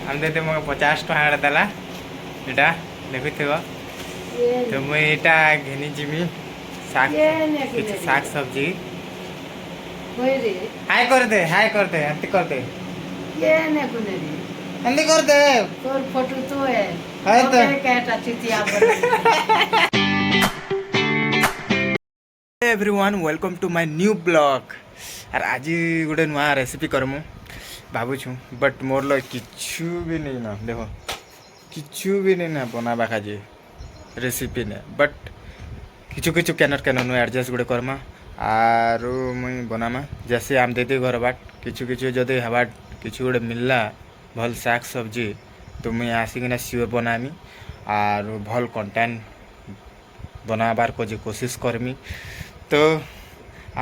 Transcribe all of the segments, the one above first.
आम दीदी मुझे 50 टଙ୍କା देला एटा देखुथिबो तो मुई एटा घेनी जिमी साग किछ साग सब्जी हाय कर दे अंति कर दे ये ने कुने रे अंति कर दे तोर फोटो तो है हाय तो कहता चितिया बना everyone welcome to my new blog और आज गोटे नुआ रेसिपी करमु भावुँ बट मोर लग किछु भी नहीं ना देखो किछु भी नहीं ना बनाबा खाजे रेसिपी ने बट किछु किछु कैनर कैनर एडजस्ट गोटे करमा आर मुई बनामा जैसे आम दीदी घर बाट किछु किछु जदि हवा किछु गोटे मिलला भल साग सब्जी तो मुई आसिकिना सियोर बनामी आर भल कंटेंट बनाबार को कोशिश करमी तो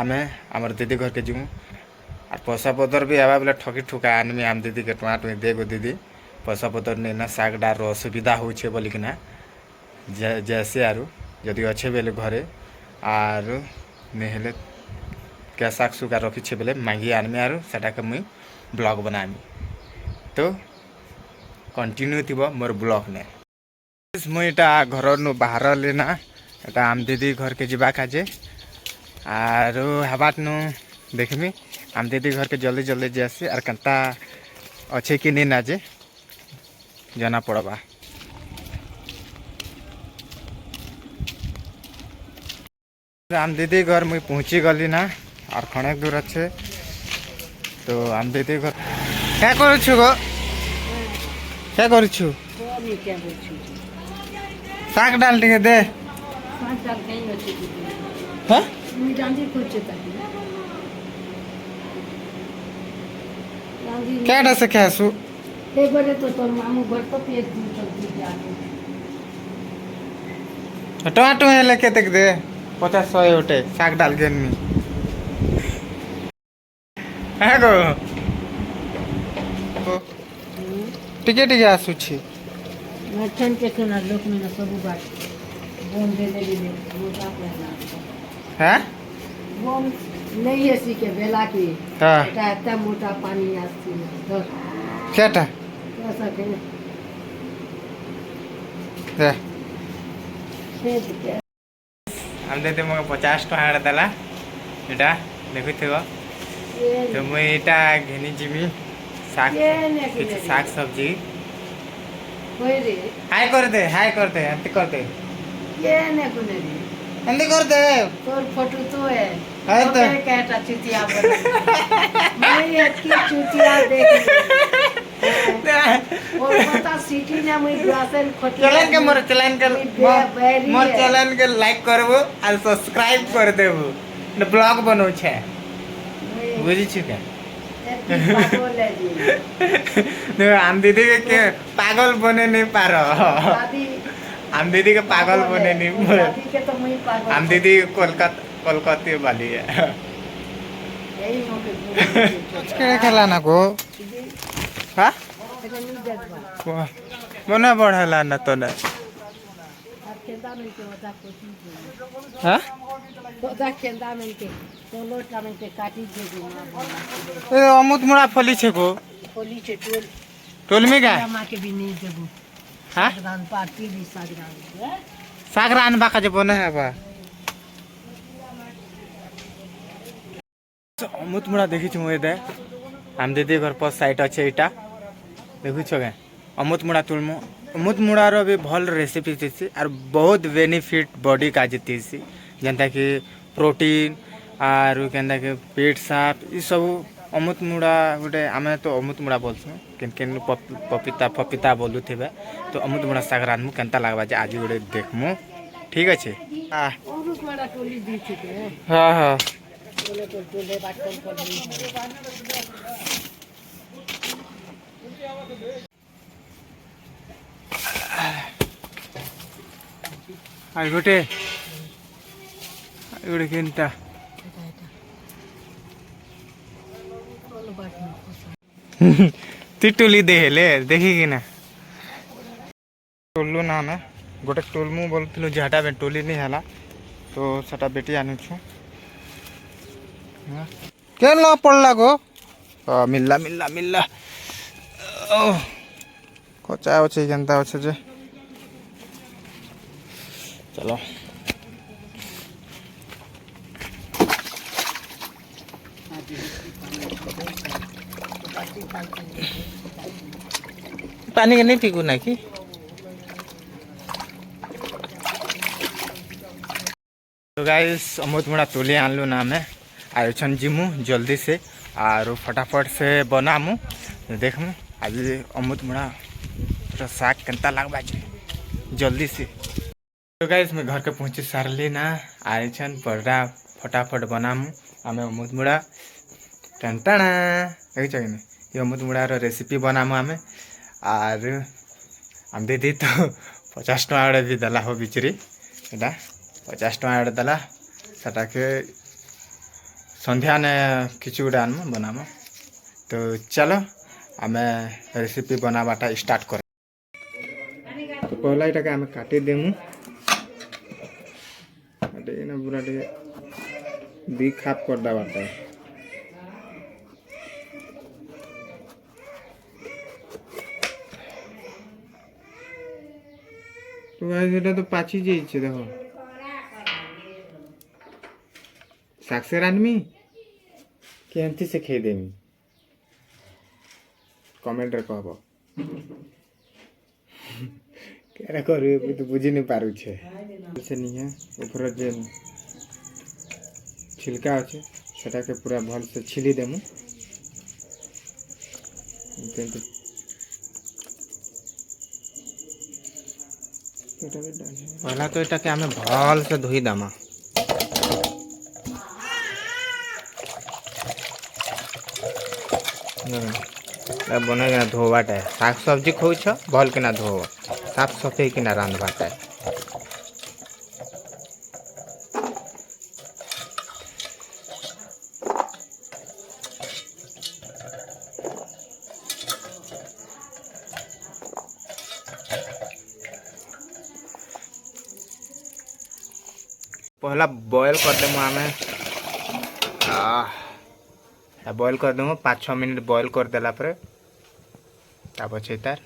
आमे आमर दीदी घर के जीमु और पैसा पतर भी आवा बोले ठकी ठुका आनमी आम दीदी के टुआ टुई देगो दीदी पैसा पतर नहीं ना साग डार असुविधा होछे बोलिकिना जैसे आरु जदि अच्छे बेले घरे आर नहीं क्या साग सुगा रखी छे बेले मांगी आनमी आरु सेटा के मुई ब्लॉग बनामी तो कंटिन्यू थिबो मोर ब्लॉग ने मुई एटा घर नु बाहर लेना एटा आम दीदी घर के जीवा काजे आर हबाट नु देखमी आम दीदी घर के जल्दी जल्दी जैसे और कंता अच्छे कि नहीं नाजे जना पड़बा आम दीदी घर मुई पहुँची गली ना और खणेक दूर अच्छे तो आम दीदी घर क्या करू छु गो क्या करू छु साग डाल टिके दे हाँ क्या से खासु तो तोर मामू घर तो पेट दी टमाटो है लेके देख दे 50-100 उठे साग डाल के है गो टिके टिके आसुछि मठन के खाना लोक में सब बात बोन दे ले मोटा पहना हैं बोन नहीं है सी के बेला की हां एटा एता मोटा पानी आसी तो केटा ऐसा के दे खेत के हम देते मुझे 50 टଙ୍କା देला एटा देखुथिबो तो मुई एटा घेनी जिमी साग किछ साग सब्जी होय रे हाय कर दे अंति कर दे ये ने कुने रे अंति कर दे तोर फोटो तो है हाय तो कहता चितिया बना मैं एक चितिया देख और पता सिटी ने मुई ग्लासन खोटिया चैनल के लाइक करबो और सब्सक्राइब कर देबो ने ब्लॉग बनो छे बुझी छी के ने आम दीदी के पागल बने नहीं पारो आम दीदी के पागल बने नहीं आम दीदी कोलकाता वाली है के खेला ना को हां मना बढ़ला ना तो ना हां तो केंदा में के लोटा में के काटी दे ए अमुत मुड़ा फली छे को फली छे टोल में का मां के भी नहीं देबो हां सागरान पार्टी भी सागरान सागरान बाका जे बने है बा अमुत मुड़ा देखि छु ए दे हम दीदी घर पर साइट अच्छे एटा देखु छ के अमुत मुड़ा तुलमु अमुत मुड़ा रो भी भल रेसिपी देसी और बहुत बेनिफिट बॉडी का जेतीसी जनता कि प्रोटीन आर केंदा के पेट साफ ई सब अमुत मुड़ा गोटे आमे तो अमुत मुड़ा बोलछु केन पपीता पपीता बोलु थेबे तो अमुत मुड़ा साग रानमु केनता लागबा जे आज गोटे देखमु ठीक अछि आ अमुत मुड़ा टोली दी छे हां हां बोले तो टोले बाट कम आई गोटे केनता तिटुली देले देखी कि ना टोलू ना मैं गोटे टोलमु बोलथिलु जेटा बे टोली नहीं हला तो सेटा बेटी आनु छु के ला पड़ला गो मिलला मिलला मिलला କଚା ଅଛି କେନ୍ତା ଅଛି ଯେ ଚଲ पानी के नहीं पीगू ना कि तो गाइस अमृतमुड़ा तुली आनलु ना हमें आयोजन जिमु जल्दी से और फटाफट से बनामु देखमु आज अमृतमुड़ा साग केनता लगवा जल्दी से। तो गाइस मैं घर के पहुँची सारली ना आयोजन पड़ा फटाफट बनामु आम अमृतमुड़ा टंटाणा देख ये अमृतमुड़ार रेसिपी बनामु आम आर आम दीदी तो 50 टଙ୍କା भी दला हो बिचरी एटा 50 टଙ୍କା दला सेटा के संध्या ने किसी गुटे आनमु बनामु। तो चलो आम रेसिपी बनावाटा स्टार्ट कर। तो पहला यहाँ आम काटी देमु पूरा दी खाप कर दबाटा तो गाइस तो पाची जाइए देखो साक्षर आनमी केमती से खाई देमी कमेंट रे कहब क्या करू तो बुझी नहीं पारू छे से नहीं है ऊपर जे छिलका अच्छे सेटा के पूरा भल से छिली देमु पहला तो यहाँ के आम भल से धोई दमा बना के धोवाटा शाक सब्जी खोच भल के धो साफ सफाई कि रांधवाटा पहला बॉयल कर देमु आमे बॉयल कर देमु 5-6 मिनट बॉयल कर देला पर पछे तार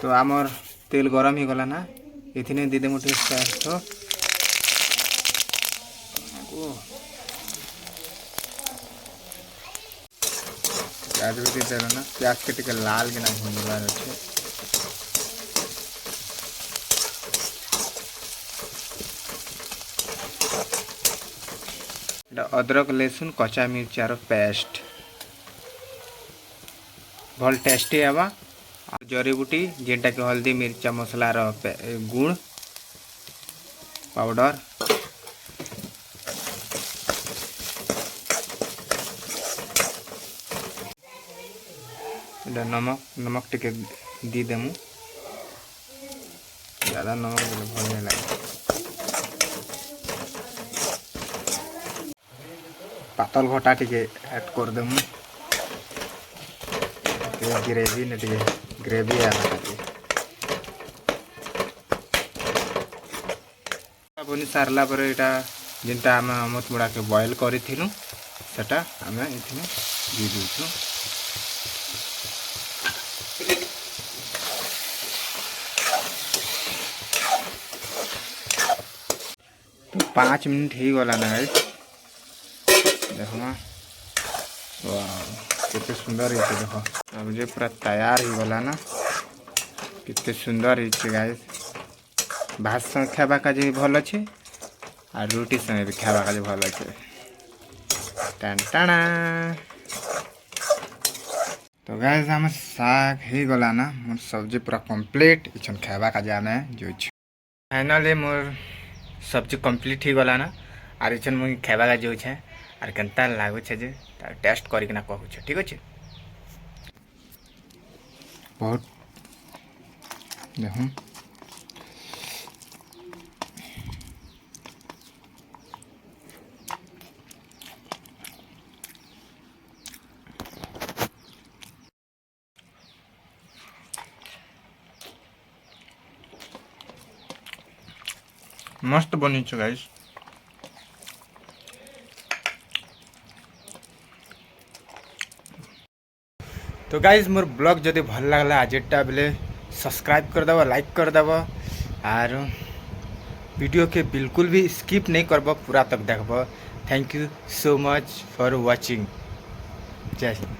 तो आमर तेल गरम ही गला ना इतने दे देमु तो प्याज भी दे देला ना प्याज के टिके लाल के ना भुनबार अछि अदरक लहसुन कच्चा मिर्चार पेस्ट भल टेस्टी हवा जड़ी बूटी जेनटा के हल्दी मिर्चा मसलार गुड़ पाउडर नमक नमक टिके दी देमु ज़्यादा नमक देले भल नहीं लगे पातल घटा टिके ऐड कर देमु ग्रेवी ने टिके ग्रेवी बनी सारला पर एटा जिनटा आम अमृतमुड़ा के बॉयल करिथिलु सेटा आमे इथिने दी देछु तो 5 मिनट ही गला ना गाइस देखो कितने सुंदर है देखो अब जो पूरा तैयार ही गला ना कितने सुंदर है गाइस भात संग खावा का जो भल अच्छे और रोटी संग भी खावा का जो भल अच्छे टाणा तो गाइस हम साग ही गला ना मोर सब्जी पूरा कंप्लीट इछन खावा का जाने जो फाइनली मोर सब्जी कंप्लीट ही गला ना और इछन मुई खावा का जो छे और केनता लागु छे जे टेस्ट करी ना कहू छे ठीक अच्छे बहुत देखो मस्त बनी छे गाइस तो गाइज मोर ब्लॉग जदि भल लगला आजटा बेले सब्सक्राइब करदेव लाइक करदेव आर वीडियो के बिल्कुल भी स्किप नहीं करब पूरा तक देखब। Thank you so much for watching. जय हिंद।